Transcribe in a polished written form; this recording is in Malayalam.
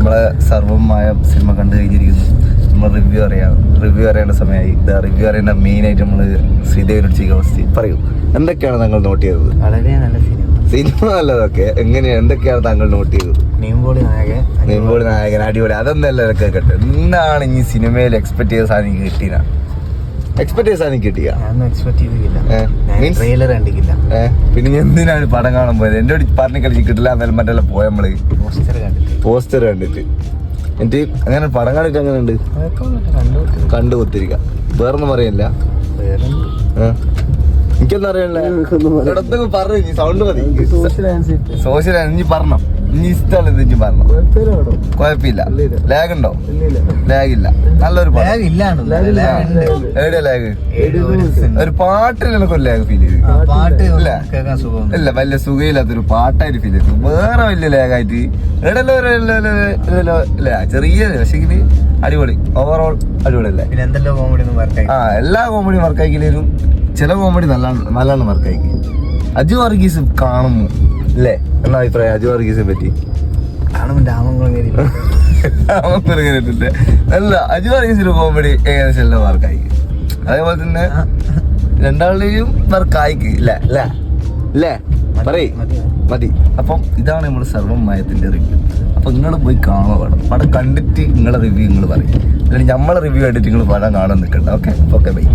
നമ്മളെ സർവമായ സിനിമ കണ്ടു കഴിഞ്ഞിരിക്കുന്നു. നമ്മൾ റിവ്യൂ അറിയേണ്ട സമയമായി. റിവ്യൂ അറിയേണ്ട മെയിനായിട്ട് നമ്മൾ ശ്രീദേവിനോട് ചെയ്യുക. ഫസ്റ്റ് പറയൂ, എന്തൊക്കെയാണ് താങ്കൾ നോട്ട് ചെയ്തത്? വളരെ നല്ല സിനിമ നല്ലതൊക്കെ എങ്ങനെയാണ്, എന്തൊക്കെയാണ് താങ്കൾ നോട്ട് ചെയ്തത്? നെയ്മ്പോളി നായകൻ അടിപൊളി. അതൊന്നല്ല കേട്ടെ. എന്താണ് ഈ സിനിമയിൽ എക്സ്പെക്ട് ചെയ്ത സാധനം കിട്ടിയ? പിന്നെ എന്തിനാണ് പടം കാണാൻ പോയത്? എന്റെ പറഞ്ഞ കളിച്ച് കിട്ടില്ല എന്നാലും മറ്റല്ല പോയ നമ്മള് പോസ്റ്റർ കണ്ടിട്ട്. എന്നിട്ട് അങ്ങനെ പടം കാണിട്ട് അങ്ങനെ ഉണ്ട് കണ്ടു കുത്തിരിക്ക. വേറൊന്നും പറയില്ല. എനിക്കൊന്നും അറിയണില്ല. ഇടത്തൊക്കെ പറഞ്ഞു സൗണ്ട് മതി. സോഷ്യൽ ഇനി പറഞ്ഞോ, ഇനി ഇഷ്ടമല്ല ഇനി പറഞ്ഞോ. കുഴപ്പമില്ല. ലാഗ് ഉണ്ടോ? ലാഗ് ഇല്ല. നല്ലൊരു എവിടെയാ ലാഗ്? ഒരു പാട്ടിൽ എനിക്കൊരു ലാഗ് ഫീൽ ചെയ്തു. ഇല്ല, വലിയ സുഖമില്ലാത്തൊരു പാട്ടായിട്ട് ഫീൽ ചെയ്തു. വേറെ വലിയ ലാഗായിട്ട് ചെറിയ പക്ഷേ അടിപൊളി. ഓവറോൾ അടിപൊളിയല്ലേ? എല്ലാ കോമഡിയും വർക്കാക്കിയില്ലേലും ചില കോമഡി നല്ലാണ് വർക്കാക്കി. അജു വർഗീസ് കാണുന്നു അല്ലേ എന്നാ അഭിപ്രായം? അജു വർഗീസിനെ പറ്റി അല്ല, അജു വർഗീസിന്റെ കോമഡി ഏകദേശം എല്ലാം വർക്കായി. അതേപോലെ തന്നെ രണ്ടാളുടെയും വർക്കായിക്ക് അല്ലേ പറയ് മതി. അപ്പം ഇതാണ് നമ്മൾ സർവ്വമയത്തിന്റെ റിവ്യൂ. അപ്പൊ നിങ്ങൾ പോയി കാണുക. പടം കണ്ടിട്ട് നിങ്ങളെ റിവ്യൂ നിങ്ങൾ പറയും. അല്ലെങ്കിൽ നമ്മളെ റിവ്യൂ ആയിട്ട് നിങ്ങൾ പടം കാണാൻ നിൽക്കണ്ട. Okay bye.